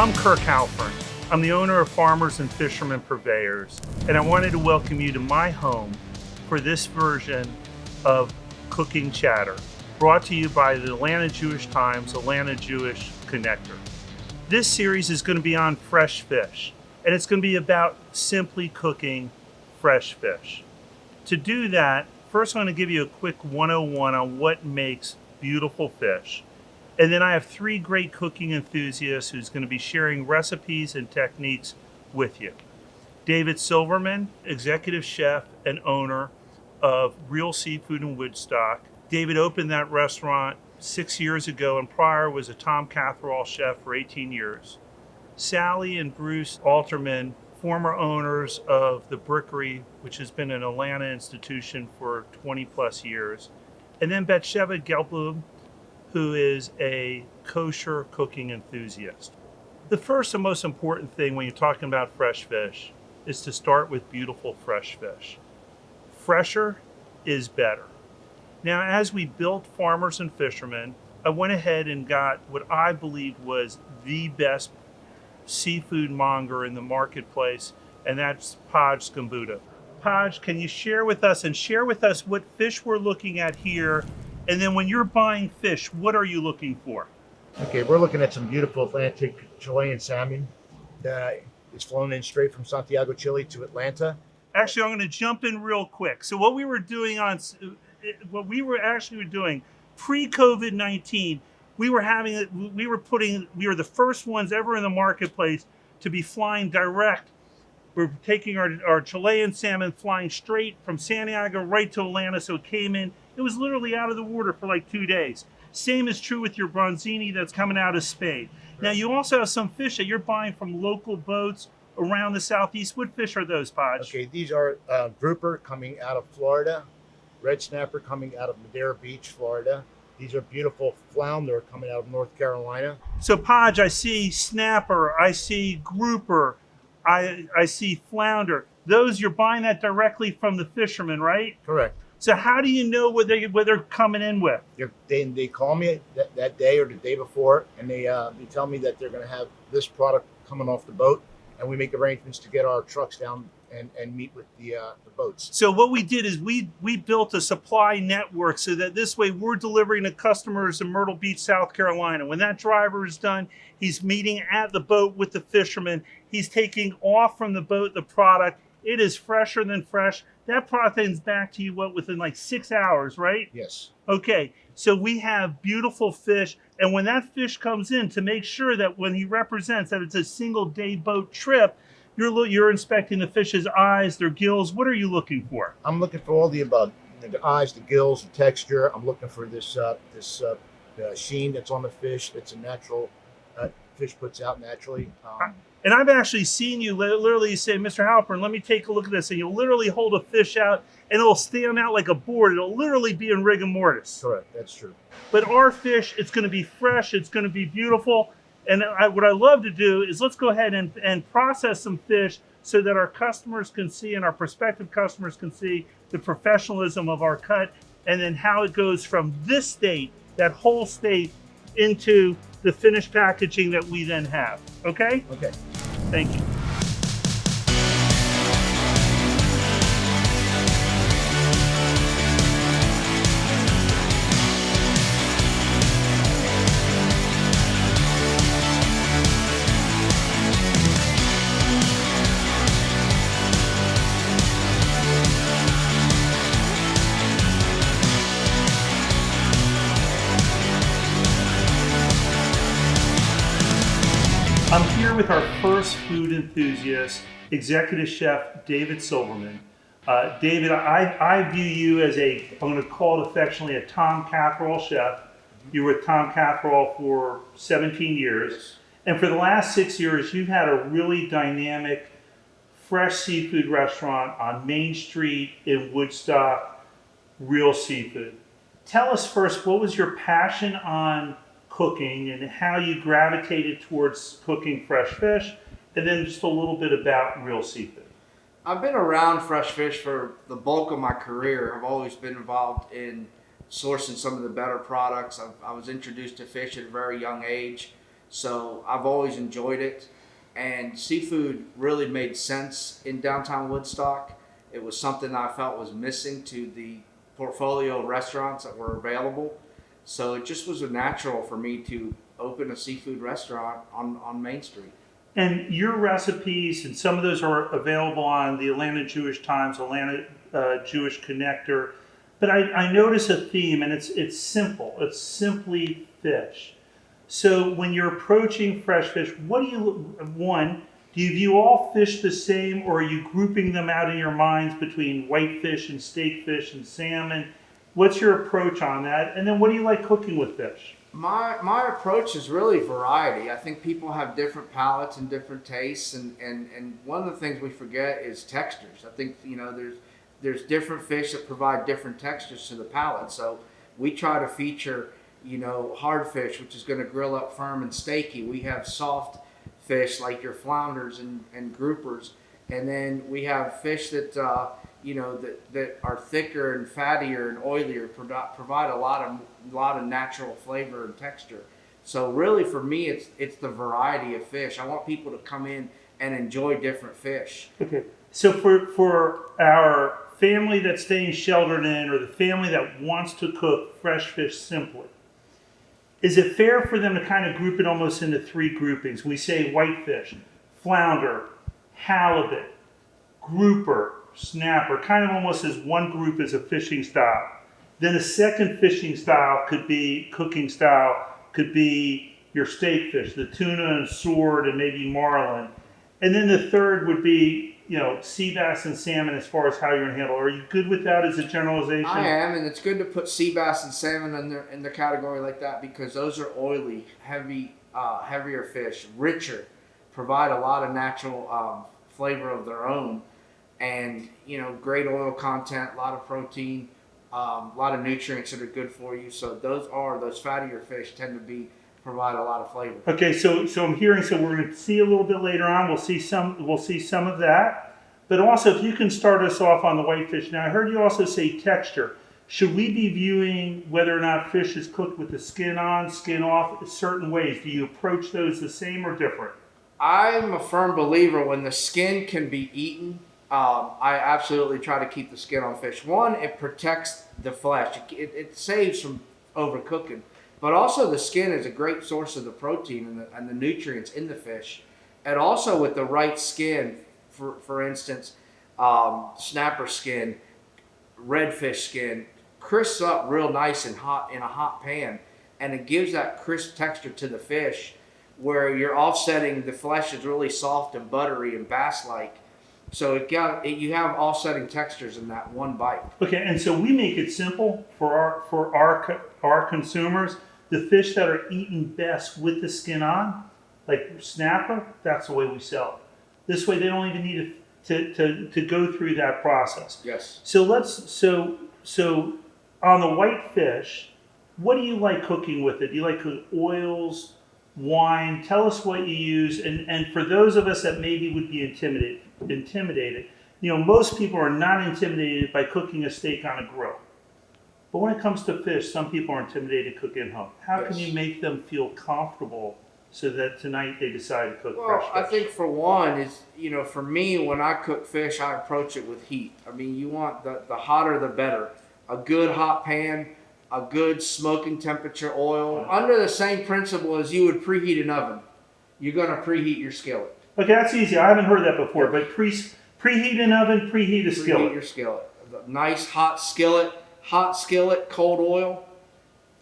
I'm Kirk. I'm the owner of Farmers and Fishermen Purveyors, and I wanted to welcome you to my home for this version of Cooking Chatter, brought to you by the Atlanta Jewish Times, Atlanta Jewish Connector. This series is going to be on fresh fish, and it's going to be about simply cooking fresh fish. To do that, first I'm going to give you a quick 101 on what makes beautiful fish. And then I have three great cooking enthusiasts who's going to be sharing recipes and techniques with you. David Silverman, executive chef and owner of Real Seafood in Woodstock. David opened that restaurant 6 years ago, and prior was a Tom Catherall chef for 18 years. Sally and Bruce Alterman, former owners of the Brickery, which has been an Atlanta institution for 20 plus years. And then Batsheva Gelbtuch, who is a kosher cooking enthusiast. The first and most important thing when you're talking about fresh fish is to start with beautiful fresh fish. Fresher is better. Now, as we built Farmers and Fishermen, I went ahead and got what I believe was the best seafood monger in the marketplace, and that's Paj Skambuda. Paj, can you share with us what fish we're looking at here? And then when you're buying fish, what are you looking for? Okay, we're looking at some beautiful Atlantic Chilean salmon. It's flown in straight from Santiago, Chile to Atlanta. Actually, I'm going to jump in real quick. So what we were doing pre-COVID-19, we were the first ones ever in the marketplace to be flying direct. We're taking our Chilean salmon, flying straight from Santiago right to Atlanta, so it came in. It was literally out of the water for like 2 days. Same is true with your bronzini that's coming out of Spain. Right. Now, you also have some fish that you're buying from local boats around the Southeast. What fish are those, Paj? Okay, these are grouper coming out of Florida, red snapper coming out of Madeira Beach, Florida. These are beautiful flounder coming out of North Carolina. So, Paj, I see snapper, I see grouper, I see flounder. Those, you're buying that directly from the fishermen, right? Correct. So how do you know what they're coming in with? They call me that day or the day before, and they tell me that they're going to have this product coming off the boat, and we make arrangements to get our trucks down and meet with the boats. So what we did is we built a supply network so that this way we're delivering to customers in Myrtle Beach, South Carolina. When that driver is done, he's meeting at the boat with the fisherman. He's taking off from the boat the product. It is fresher than fresh. That product is back to you, within like 6 hours, right? Yes. Okay, so we have beautiful fish, and when that fish comes in, to make sure that when he represents that it's a single day boat trip, you're inspecting the fish's eyes, their gills. What are you looking for? I'm looking for all the above: the eyes, the gills, the texture. I'm looking for this sheen that's on the fish. That's a natural fish puts out naturally. And I've actually seen you literally say, Mr. Halpern, let me take a look at this. And you'll literally hold a fish out and it'll stand out like a board. It'll literally be in rigor mortis. Correct, that's true. But our fish, it's going to be fresh. It's going to be beautiful. And what I love to do is let's go ahead and process some fish so that our customers can see and our prospective customers can see the professionalism of our cut and then how it goes from this state, that whole state, into the finished packaging that we then have. Okay? Okay. Thank you. I'm here with our first food enthusiast, executive chef David Silverman. David, I view you as I'm going to call it affectionately, a Tom Catherall chef. You were with Tom Catherall for 17 years. And for the last 6 years, you've had a really dynamic, fresh seafood restaurant on Main Street in Woodstock, Real Seafood. Tell us first, what was your passion on cooking and how you gravitated towards cooking fresh fish, and then just a little bit about Real Seafood. I've been around fresh fish for the bulk of my career. I've always been involved in sourcing some of the better products. I was introduced to fish at a very young age. So I've always enjoyed it. And seafood really made sense in downtown Woodstock. It was something I felt was missing to the portfolio of restaurants that were available. So it just was a natural for me to open a seafood restaurant on Main Street. And your recipes, and some of those are available on the Atlanta Jewish Times, Atlanta Jewish Connector. But I notice a theme, and it's simple. It's simply fish. So when you're approaching fresh fish, what do you view all fish the same, or are you grouping them out in your minds between whitefish and steakfish and salmon? What's your approach on that? And then what do you like cooking with fish? My approach is really variety. I think people have different palates and different tastes, and one of the things we forget is textures. I think there's different fish that provide different textures to the palate. So we try to feature hard fish, which is going to grill up firm and steaky. We have soft fish like your flounders and groupers, and then we have fish that that are thicker and fattier and oilier, provide a lot of natural flavor and texture. So really, for me, it's the variety of fish. I want people to come in and enjoy different fish. Okay, so for our family that's staying sheltered in, or the family that wants to cook fresh fish simply, is it fair for them to kind of group it almost into three groupings? We say whitefish, flounder, halibut, grouper, snapper, kind of almost as one group as a fishing style. Then a second fishing style cooking style could be your steak fish, the tuna and sword and maybe marlin. And then the third would be, sea bass and salmon as far as how you're going to handle it. Are you good with that as a generalization? I am, and it's good to put sea bass and salmon in the category like that, because those are oily, heavier fish, richer, provide a lot of natural flavor of their own, and great oil content, a lot of protein, a lot of nutrients that are good for you. So those fattier fish tend to provide a lot of flavor. Okay, so I'm hearing, so we're going to see a little bit later on. We'll see some of that. But also, if you can start us off on the whitefish. Now, I heard you also say texture. Should we be viewing whether or not fish is cooked with the skin on, skin off, certain ways? Do you approach those the same or different? I'm a firm believer when the skin can be eaten. I absolutely try to keep the skin on fish. One, it protects the flesh. It saves from overcooking. But also the skin is a great source of the protein and the nutrients in the fish. And also with the right skin, for instance, snapper skin, redfish skin, crisps up real nice and hot in a hot pan. And it gives that crisp texture to the fish where you're offsetting the flesh is really soft and buttery and bass-like. So you have offsetting textures in that one bite. Okay, and so we make it simple for our consumers. The fish that are eaten best with the skin on, like snapper, that's the way we sell it. This way, they don't even need to go through that process. Yes. So on the white fish, what do you like cooking with it? Do you like oils, wine? Tell us what you use. And for those of us that maybe would be intimidated, most people are not intimidated by cooking a steak on a grill. But when it comes to fish, some people are intimidated to cook in home. How can you make them feel comfortable so that tonight they decide to cook fresh fish? Well, I think for one is, for me, when I cook fish, I approach it with heat. I mean, you want the hotter the better. A good hot pan, a good smoking temperature oil, under the same principle as you would preheat an oven. You're going to preheat your skillet. Okay, that's easy. I haven't heard that before, but preheat an oven, preheat a skillet. Preheat your skillet. A nice hot skillet, cold oil.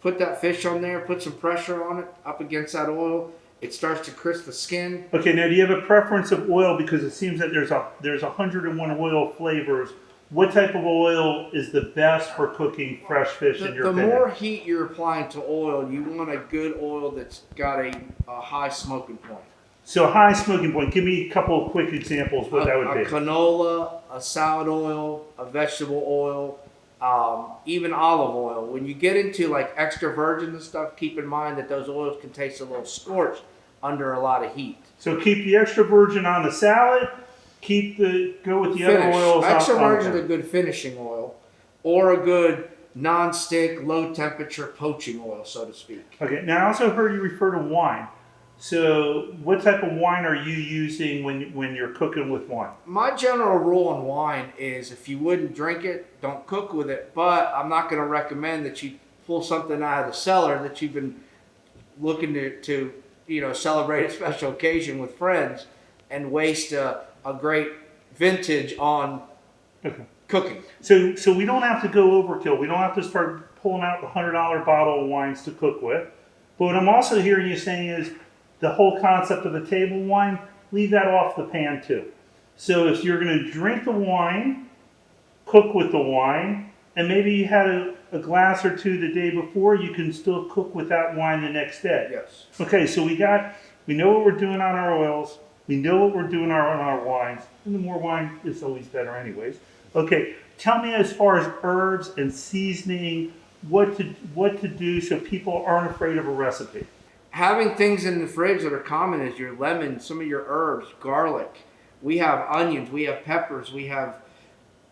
Put that fish on there, put some pressure on it up against that oil. It starts to crisp the skin. Okay, now do you have a preference of oil? Because it seems that there's 101 oil flavors. What type of oil is the best for cooking fresh fish in your opinion? The more heat you're applying to oil, you want a good oil that's got a high smoking point. So high smoking point. Give me a couple of quick examples what that would be. A canola, a salad oil, a vegetable oil, even olive oil. When you get into like extra virgin and stuff, keep in mind that those oils can taste a little scorched under a lot of heat. So keep the extra virgin on the salad. Go with the other oils. Extra virgin is a good finishing oil, or a good non-stick, low temperature poaching oil, so to speak. Okay. Now I also heard you refer to wine. So what type of wine are you using when you're cooking with wine? My general rule on wine is if you wouldn't drink it, don't cook with it. But I'm not going to recommend that you pull something out of the cellar that you've been looking to celebrate a special occasion with friends and waste a great vintage on cooking. So we don't have to go overkill. We don't have to start pulling out the $100 bottle of wines to cook with. But what I'm also hearing you saying is the whole concept of a table wine, leave that off the pan too. So if you're going to drink the wine, cook with the wine, and maybe you had a glass or two the day before, you can still cook with that wine the next day. Yes. Okay, so we know what we're doing on our oils, we know what we're doing on our wines, and the more wine is always better anyways. Okay, tell me as far as herbs and seasoning, what to do so people aren't afraid of a recipe. Having things in the fridge that are common is your lemon, some of your herbs, garlic. We have onions, we have peppers, we have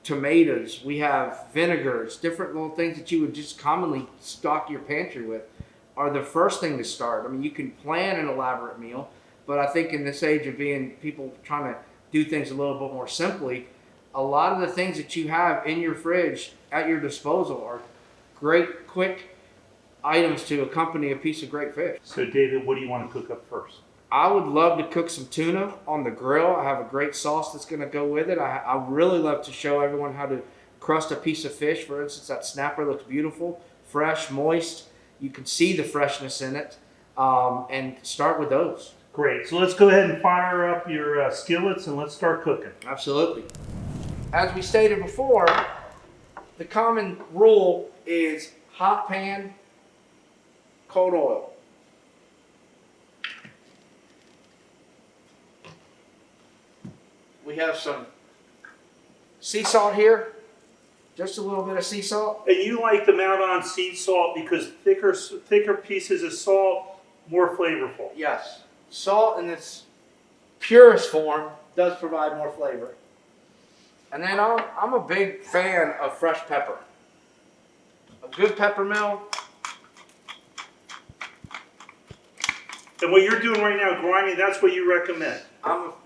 tomatoes, we have vinegars, different little things that you would just commonly stock your pantry with are the first thing to start. I mean, you can plan an elaborate meal, but I think in this age of being people trying to do things a little bit more simply, a lot of the things that you have in your fridge at your disposal are great, quick items to accompany a piece of great fish. So David, what do you want to cook up first? I would love to cook some tuna on the grill. I have a great sauce that's going to go with it. I really love to show everyone how to crust a piece of fish. For instance, that snapper looks beautiful, fresh, moist. You can see the freshness in it, and start with those. Great. So let's go ahead and fire up your skillets and let's start cooking. Absolutely. As we stated before, the common rule is hot pan, cold oil. We have some sea salt here, just a little bit of sea salt. And you like the Mount-on sea salt because thicker pieces of salt, more flavorful. Yes, salt in its purest form does provide more flavor. And then I'm a big fan of fresh pepper. A good pepper mill. And what you're doing right now, grinding, that's what you recommend.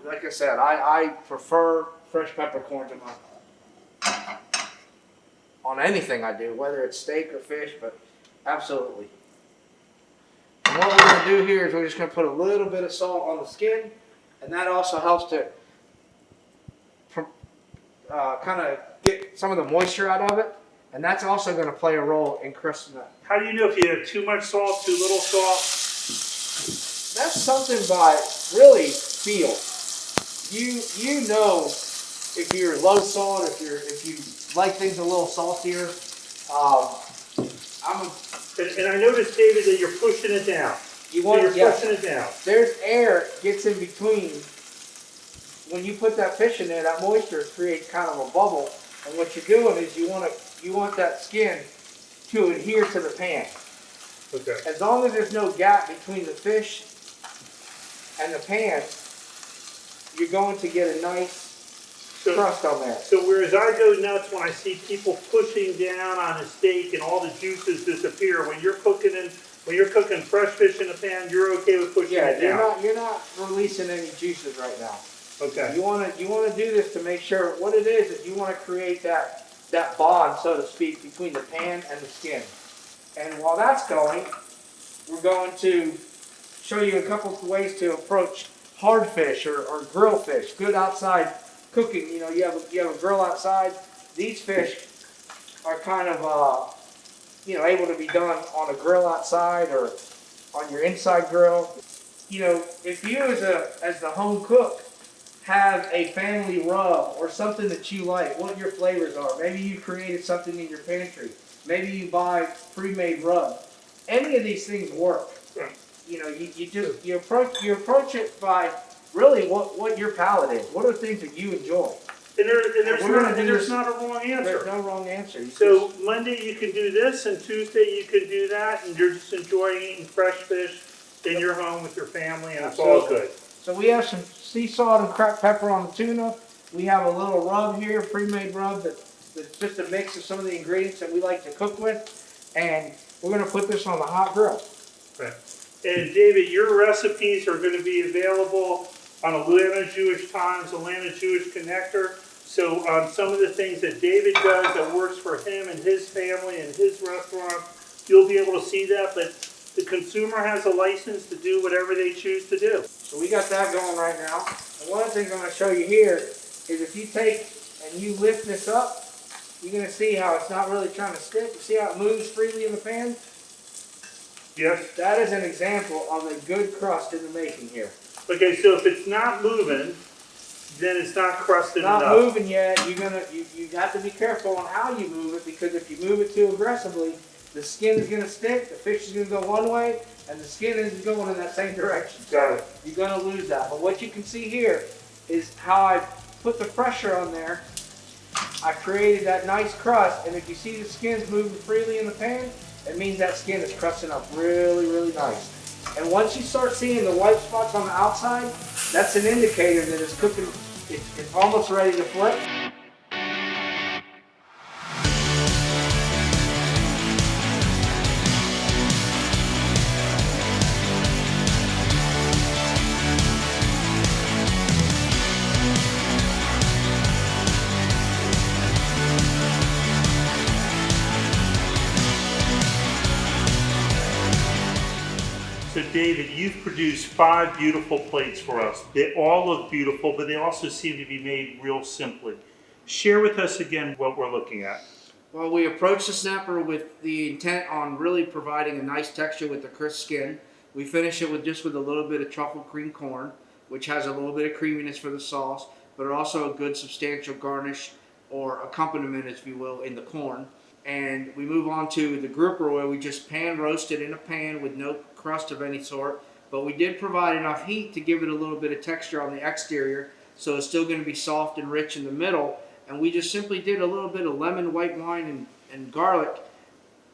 Like I said, I prefer fresh peppercorns on anything I do, whether it's steak or fish, but absolutely. And what we're going to do here is we're just going to put a little bit of salt on the skin, and that also helps to kind of get some of the moisture out of it, and that's also going to play a role in crusting it. How do you know if you have too much salt, too little salt? That's something by really feel. You know if you're low salt, if you like things a little saltier. And I noticed, David, that you're pushing it down. Pushing it down. There's air gets in between. When you put that fish in there, that moisture creates kind of a bubble. And what you're doing is you want that skin to adhere to the pan. Okay. As long as there's no gap between the fish and the pan, you're going to get a nice crust on there. So whereas I go nuts when I see people pushing down on a steak and all the juices disappear, when you're cooking fresh fish in a pan, you're okay with pushing it down. You're not releasing any juices right now. Okay. You want to do this to make sure what it is you want to create that bond, so to speak, between the pan and the skin. And while that's going, we're going to show you a couple of ways to approach hard fish or grill fish. Good outside cooking. You have a grill outside. These fish are kind of able to be done on a grill outside or on your inside grill. If you as the home cook have a family rub or something that you like, what your flavors are. Maybe you created something in your pantry. Maybe you buy pre-made rub. Any of these things work. You approach it by really what your palate is. What are the things that you enjoy? And there's not a wrong answer. There's no wrong answer. So Monday you can do this, and Tuesday you can do that, and you're just enjoying eating fresh fish in your home with your family, and it's all good. So we have some sea salt and cracked pepper on the tuna. We have a little rub here, pre-made rub that's just a mix of some of the ingredients that we like to cook with, and we're going to put this on the hot grill. Okay. And David, your recipes are going to be available on Atlanta Jewish Times, Atlanta Jewish Connector. So some of the things that David does that works for him and his family and his restaurant, you'll be able to see that. But the consumer has a license to do whatever they choose to do. So we got that going right now. And one of the things I'm going to show you here is if you take and you lift this up, you're going to see how it's not really trying to stick. You see how it moves freely in the pan? Yes. That is an example of a good crust in the making here. Okay, so if it's not moving, then it's not crusted enough. Not moving yet. You have to be careful on how you move it, because if you move it too aggressively, the skin is going to stick, the fish is going to go one way, and the skin is going in that same direction. Got it. You're going to lose that. But what you can see here is how I put the pressure on there. I created that nice crust, and if you see the skin's moving freely in the pan, it means that skin is crusting up really, really nice. And once you start seeing the white spots on the outside, that's an indicator that it's cooking, it's almost ready to flip. So David, you've produced 5 beautiful plates for us. They all look beautiful, but they also seem to be made real simply. Share with us again what we're looking at. Well, we approached the snapper with the intent on really providing a nice texture with the crisp skin. We finish it with just with a little bit of truffle cream corn, which has a little bit of creaminess for the sauce, but also a good substantial garnish or accompaniment, if you will, in the corn. And we move on to the grouper oil. We just pan roasted in a pan with no crust of any sort, but we did provide enough heat to give it a little bit of texture on the exterior, so it's still going to be soft and rich in the middle. And we just simply did a little bit of lemon, white wine, and garlic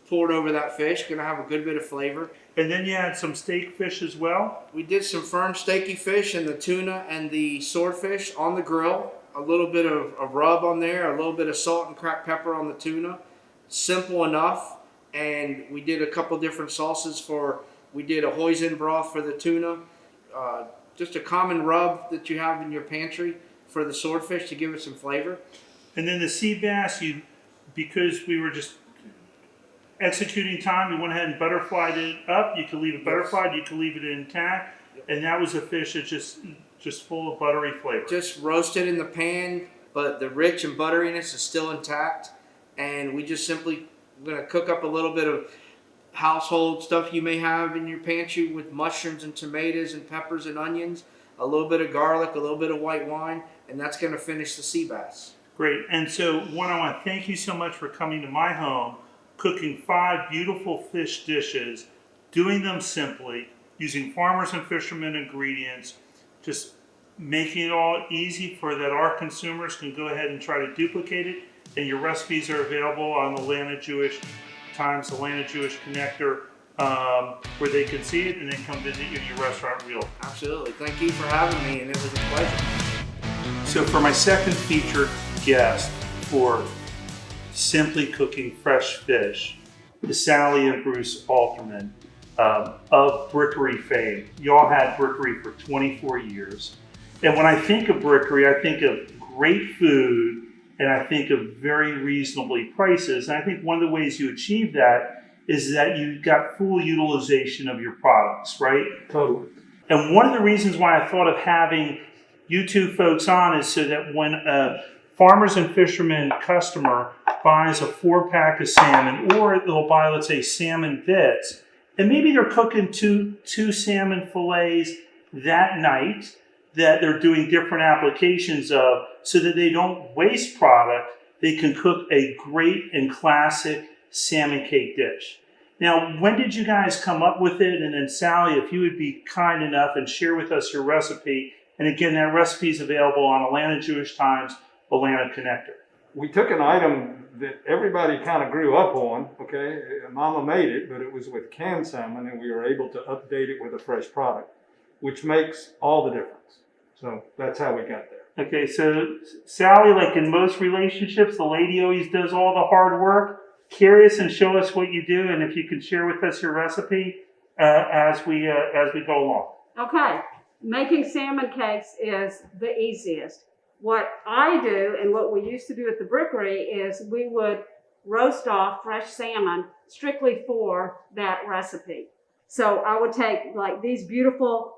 poured over that fish. Going to have a good bit of flavor. And then you had some steak fish as well? We did some firm steaky fish and the tuna and the swordfish on the grill. A little bit of a rub on there, a little bit of salt and cracked pepper on the tuna. Simple enough. And we did a couple different sauces we did a hoisin broth for the tuna. Just a common rub that you have in your pantry for the swordfish to give it some flavor. And then the sea bass, because we were just executing time, we went ahead and butterflied it up. You could leave it butterflied, you could leave it intact. And that was a fish that's just full of buttery flavor. Just roasted in the pan, but the rich and butteriness is still intact. And we just simply, we're going to cook up a little bit of household stuff you may have in your pantry with mushrooms and tomatoes and peppers and onions, a little bit of garlic, a little bit of white wine, and that's going to finish the sea bass. Great. And so, I want to thank you so much for coming to my home, cooking 5 beautiful fish dishes, doing them simply, using farmers and fishermen ingredients, just making it all easy for that our consumers can go ahead and try to duplicate it. And your recipes are available on Atlanta Jewish Times, Atlanta Jewish Connector, where they can see it and then come visit you in your restaurant real. Absolutely. Thank you for having me, and it was a pleasure. So for my second featured guest for Simply Cooking Fresh Fish is Sally and Bruce Alterman of Brickery Fame. Y'all had Brickery for 24 years. And when I think of Brickery, I think of great food, and I think of very reasonably prices. And I think one of the ways you achieve that is that you've got full utilization of your products, right? Totally. And one of the reasons why I thought of having you two folks on is so that when a farmers and fishermen customer buys a 4-pack of salmon, or they'll buy, let's say, salmon bits, and maybe they're cooking two salmon fillets that night that they're doing different applications of, so that they don't waste product, they can cook a great and classic salmon cake dish. Now, when did you guys come up with it? And then Sally, if you would be kind enough and share with us your recipe. And again, that recipe is available on Atlanta Jewish Times, Atlanta Connector. We took an item that everybody kind of grew up on, okay? Mama made it, but it was with canned salmon, and we were able to update it with a fresh product, which makes all the difference. So that's how we got there. Okay, so Sally, like in most relationships, the lady always does all the hard work. Curious and show us what you do, and if you can share with us your recipe, as we go along. Okay, making salmon cakes is the easiest. What I do and what we used to do at the Brickery is we would roast off fresh salmon strictly for that recipe. So I would take like these beautiful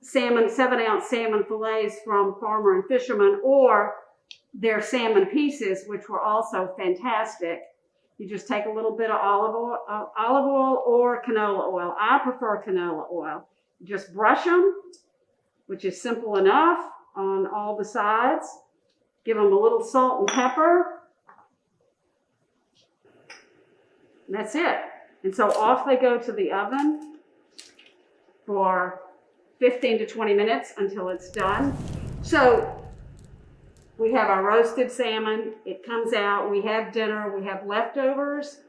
salmon, 7-ounce salmon fillets from Farmer and Fisherman, or their salmon pieces, which were also fantastic. You just take a little bit of olive oil or canola oil. I prefer canola oil. Just brush them, which is simple enough, on all the sides. Give them a little salt and pepper. And that's it. And so off they go to the oven for 15 to 20 minutes until it's done. So we have our roasted salmon. It comes out. We have dinner. We have leftovers,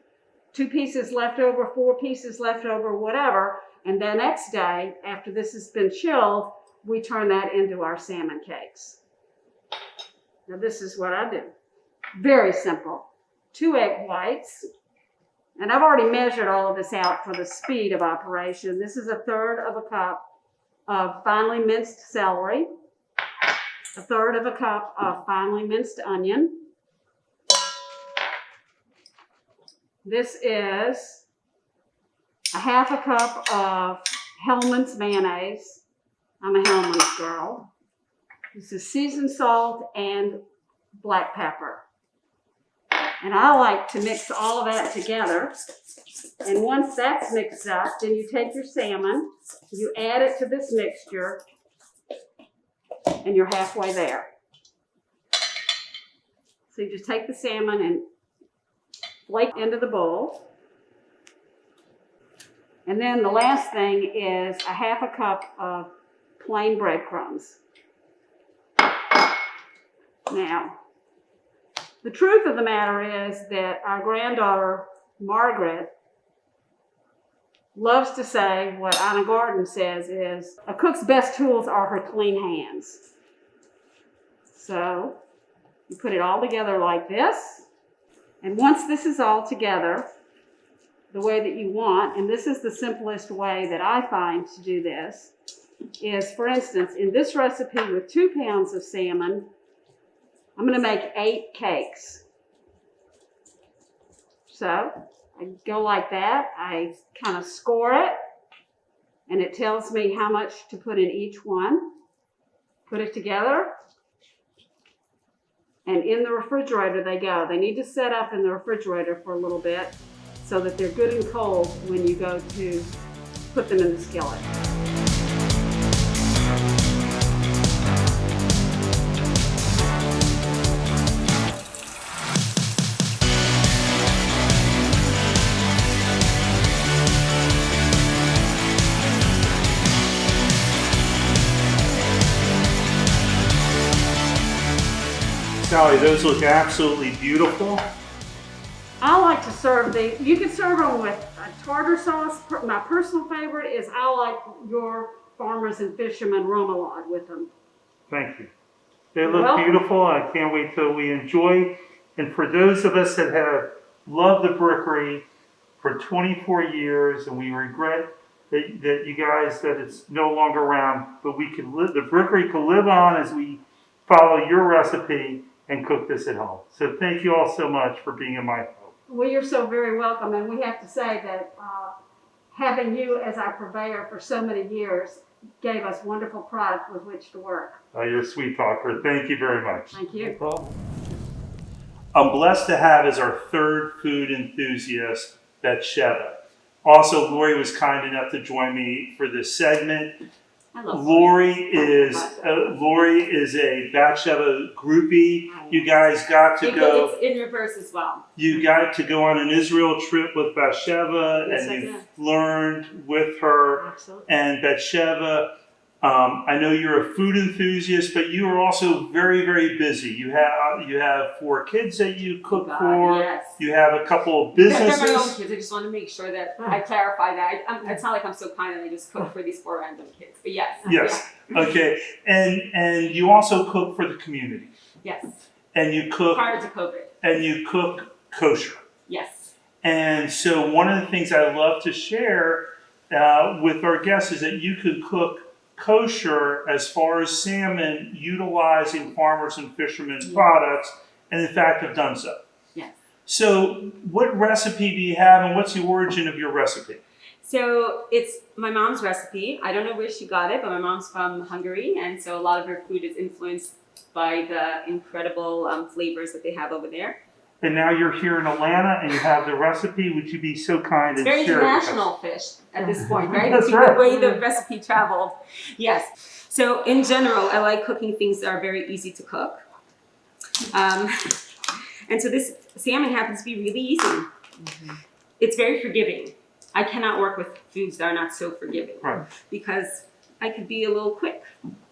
2 pieces left over, 4 pieces left over, whatever. And the next day, after this has been chilled, we turn that into our salmon cakes. Now this is what I do. Very simple. 2 egg whites. And I've already measured all of this out for the speed of operation. This is 1/3 of a cup of finely minced celery, 1/3 of a cup of finely minced onion. This is 1/2 a cup of Hellmann's mayonnaise. I'm a Hellmann's girl. This is seasoned salt and black pepper. And I like to mix all of that together. And once that's mixed up, then you take your salmon, you add it to this mixture, and you're halfway there. So you just take the salmon and flake into the bowl. And then the last thing is 1/2 a cup of plain breadcrumbs. Now, the truth of the matter is that our granddaughter, Margaret, loves to say what Anna Gordon says is, a cook's best tools are her clean hands. So you put it all together like this. And once this is all together the way that you want, and this is the simplest way that I find to do this, is, for instance, in this recipe with 2 pounds of salmon, I'm going to make 8 cakes. So I go like that. I kind of score it, and it tells me how much to put in each one. Put it together, and in the refrigerator they go. They need to set up in the refrigerator for a little bit so that they're good and cold when you go to put them in the skillet. Sally, those look absolutely beautiful. I like to serve these. You can serve them with a tartar sauce. My personal favorite is I like your Farmers and Fishermen remoulade with them. Thank you. They look beautiful. I can't wait till we enjoy. And for those of us that have loved the Brickery for 24 years, and we regret that you guys, that it's no longer around, but we can live, the Brickery can live on as we follow your recipe and cook this at home. So thank you all so much for being in my home. Well, you're so very welcome, and we have to say that having you as our purveyor for so many years gave us wonderful product with which to work. Oh, you're a sweet talker. Thank you very much. Thank you. No problem. I'm blessed to have as our 3rd food enthusiast, Batsheva. Also, Lori was kind enough to join me for this segment. Lori is a Batsheva groupie. You guys got to go. It's in reverse as well. You got to go on an Israel trip with Batsheva, Yes, and I you did. learned with her. Absolutely. And Batsheva, I know you're a food enthusiast, but you are also very, very busy. You have 4 kids that you cook for. Yes. You have a couple of They're my own businesses. kids. I just want to make sure that I clarify that. It's not like I'm so kind and I just cook for these 4 random kids. But yes. Yes. Okay. And you also cook for the community. Yes. And you cook. Prior to COVID. And you cook kosher. Yes. And so one of the things I love to share with our guests is that you could cook kosher as far as salmon utilizing farmers and fishermen products, and in fact have done so. Yes. So what recipe do you have, and what's the origin of your recipe? So it's my mom's recipe. I don't know where she got it, but my mom's from Hungary, and so a lot of her food is influenced by the incredible flavors that they have over there. And now you're here in Atlanta and you have the recipe. Would you be so kind It's and very share it with us? international fish at this point, right? That's The right. way the recipe traveled. Yes. So in general, I like cooking things that are very easy to cook. And so this salmon happens to be really easy. It's very forgiving. I cannot work with foods that are not so forgiving, Right. because I could be a little quick.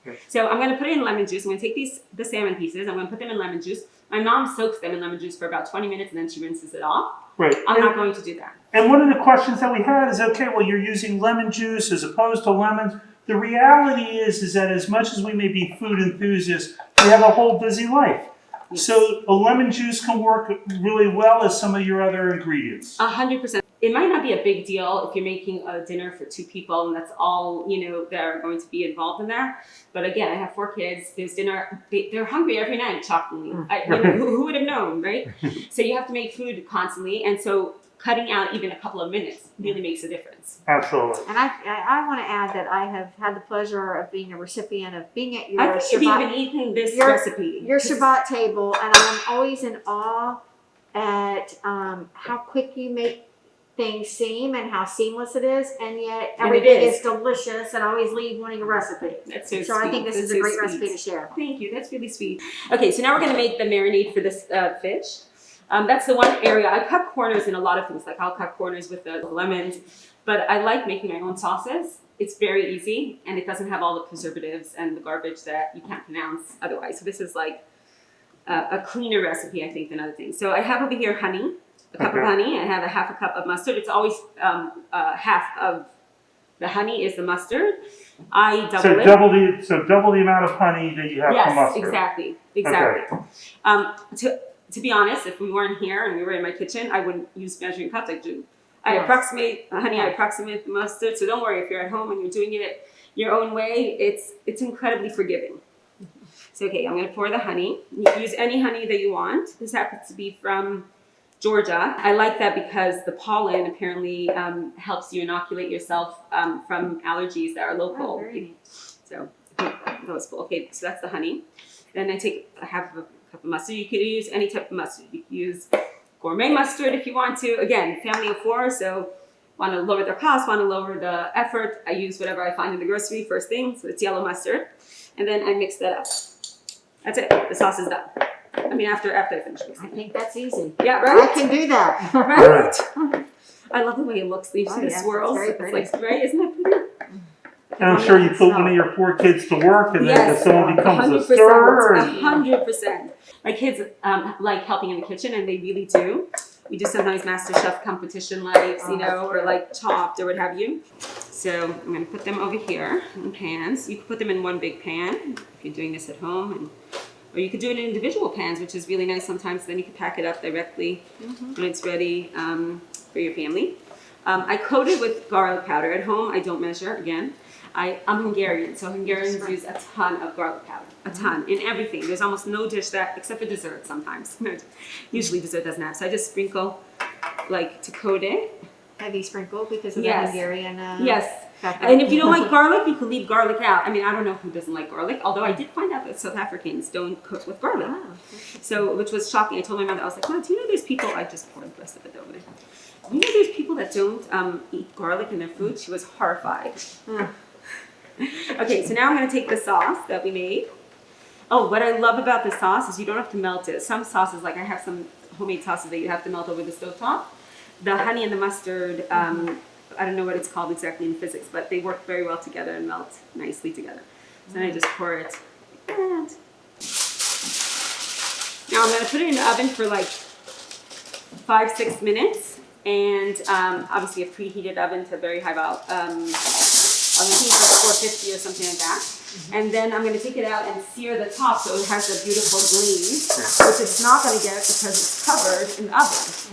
Okay. So I'm going to put it in lemon juice. I'm going to take the salmon pieces. I'm going to put them in lemon juice. My mom soaks them in lemon juice for about 20 minutes and then she rinses it off. Right. I'm not going to do that. And one of the questions that we had is, okay, well, you're using lemon juice as opposed to lemons. The reality is that as much as we may be food enthusiasts, we have a whole busy life. Yes. So a lemon juice can work really well as some of your other ingredients. 100%. It might not be a big deal if you're making a dinner for 2 people and that's all, that are going to be involved in that. But again, I have 4 kids. There's dinner. They're hungry every night, shockingly. Who would have known, right? So you have to make food constantly. And so cutting out even a couple of minutes really makes a difference. Absolutely. And I want to add that I have had the pleasure of being a recipient of being at your I think you've Shabbat, even eaten this your- recipe. your Shabbat table, and I'm always in awe at how quick you make things seem and how seamless it is, and yet And it everything is. is delicious, and I always leave wanting a recipe. That's so So sweet. I think this That's is a so great sweet. recipe to share. Thank you. That's really sweet. Okay, so now we're going to make the marinade for this fish. That's the one area. I cut corners in a lot of things. Like I'll cut corners with the lemons, but I like making my own sauces. It's very easy, and it doesn't have all the preservatives and the garbage that you can't pronounce otherwise. So this is like a cleaner recipe, I think, than other things. So I have over here honey, a cup of honey. I have a half a cup of mustard. It's always half of the honey is the mustard. I double So it. double the amount of honey that you have for Yes, mustard. exactly. To be honest, if we weren't here and we were in my kitchen, I wouldn't use measuring cups. I approximate honey. I approximate the mustard. So don't worry if you're at home and you're doing it your own way. It's incredibly forgiving. So okay, I'm going to pour the honey. You can use any honey that you want. This happens to be from Georgia. I like that because the pollen apparently helps you inoculate yourself from allergies that are local. Oh, very So that was cool. Okay, so that's the honey. Then I take a half of a cup of mustard. You could use any type of mustard. You could use gourmet mustard if you want to. Again, family of 4, so want to lower the cost, want to lower the effort. I use whatever I find in the grocery first thing, so it's yellow mustard. And then I mix that up. That's it. The sauce is done. I mean, after I finish I mixing. think that's easy. Yeah, I right? can do that. Right? I love the way it looks. You see Oh, the yes, it's swirls. very It's pretty. like, right? Isn't that pretty? And I'm sure you put one of your 4 kids to work, and then Yes, if someone becomes a 100%. stirrer. 100%. My kids like helping in the kitchen, and they really do. We do sometimes MasterChef competition lives, or like Chopped or what have you. So I'm going to put them over here in pans. You can put them in one big pan if you're doing this at home, or you could do it in individual pans, which is really nice sometimes. Then you can pack it up directly when it's ready for your family. I coat it with garlic powder. At home, I don't measure, again. I'm Hungarian, so Hungarians use a ton of garlic powder, a ton, in everything. There's almost no dish except for dessert sometimes. Usually dessert doesn't have, so I just sprinkle, to coat it. Heavy sprinkle because of Yes. the Hungarian. Yes, pepper. and if you don't like garlic, you can leave garlic out. I mean, I don't know who doesn't like garlic, although I did find out that South Africans don't cook with garlic. Oh, So, which was shocking. I told my mother, I was like, Mom, do you know there's people, I just poured the rest of it over there. You know there's people that don't eat garlic in their food? She was horrified. Okay, so now I'm going to take the sauce that we made. Oh, what I love about this sauce is you don't have to melt it. Some sauces, like I have some homemade sauces that you have to melt over the stovetop. The honey and the mustard, I don't know what it's called exactly in physics, but they work very well together and melt nicely together. So then I just pour it like that. Now I'm going to put it in the oven for 5-6 minutes. And obviously a preheated oven to very high vol. I'm going to heat it 450 or something like that. And then I'm going to take it out and sear the top so it has a beautiful glaze, which it's not going to get because it's covered in the oven.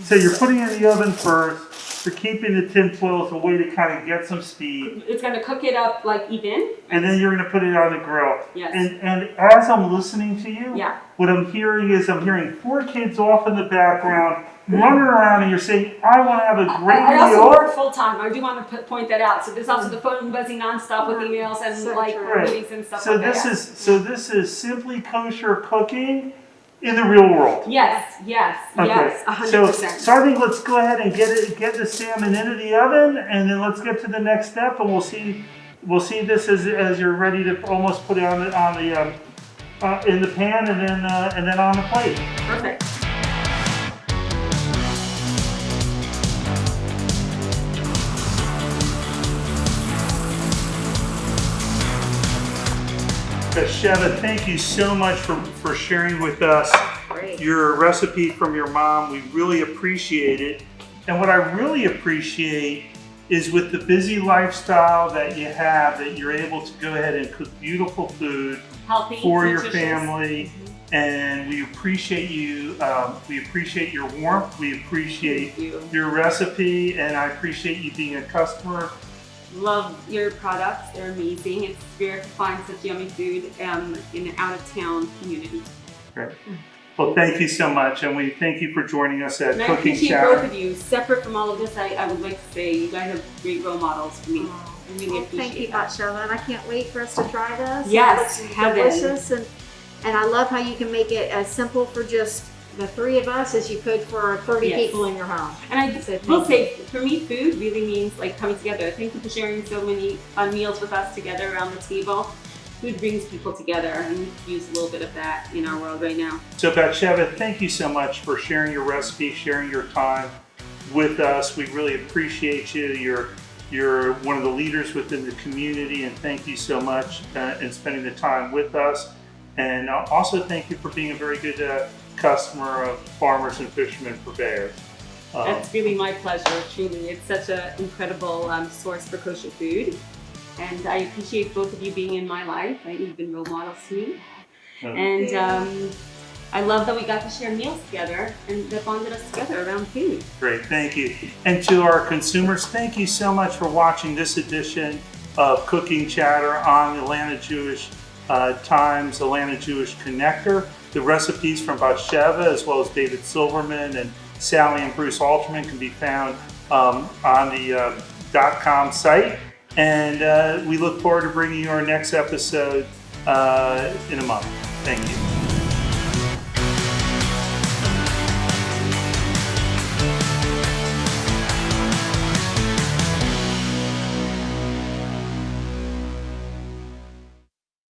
So you're putting it in the oven first, We're keeping the tin foil as a way to kind of get some speed. It's gonna cook it up like even. And then you're gonna put it on the grill. Yes. And as I'm listening to you, Yeah. what I'm hearing is 4 kids off in the background running around, and you're saying, I want to have a great I also meal. work full time. I do want to point that out. So there's also the phone buzzing nonstop with emails and So like true. meetings and stuff So like that. this is simply kosher cooking in the real world. Yes, yes, yes, 100%. So I think let's go ahead and get the salmon into the oven, and then let's get to the next step, and we'll see this as you're ready to almost put it in the pan, and then on the plate. Perfect. Batsheva, thank you so much for sharing with us Great. your recipe from your mom. We really appreciate it. And what I really appreciate is with the busy lifestyle that you have, that you're able to go ahead and cook beautiful food Healthy, for your nutritious. family. And we appreciate you. We appreciate your warmth. We appreciate Thank you. your recipe. And I appreciate you being a customer. Love your products. They're amazing. It's rare to find such yummy food in an out-of-town community. Great. Well, thank you so much. And we thank you for joining us at And I Cooking appreciate Chapter. both of you. Separate from all of this, I would like to say you guys have great role models for me. I really Well, appreciate thank you, that. Batsheva, and I can't wait for us to try this. Yes, It looks heaven. delicious, and I love how you can make it as simple for just the 3 of us as you could for 30 Yes. people in your home. And I So will thank say, for me, food really means like coming together. Thank you for sharing so many meals with us together around the table. Food brings people together, and we could use a little bit of that in our world right now. So Batsheva, thank you so much for sharing your recipe, sharing your time with us. We really appreciate you. You're one of the leaders within the community, and thank you so much in spending the time with us. And also thank you for being a very good customer of Farmers and Fishermen Purveyors. That's really my pleasure, truly. It's such an incredible source for kosher food. And I appreciate both of you being in my life. You've been role models to me. And I love that we got to share meals together and that bonded us together around food. Great, thank you. And to our consumers, thank you so much for watching this edition of Cooking Chatter on Atlanta Jewish Times, Atlanta Jewish Connector. The recipes from Batsheva, as well as David Silverman and Sally and Bruce Alterman, can be found on the .com site. And we look forward to bringing you our next episode in a month. Thank you.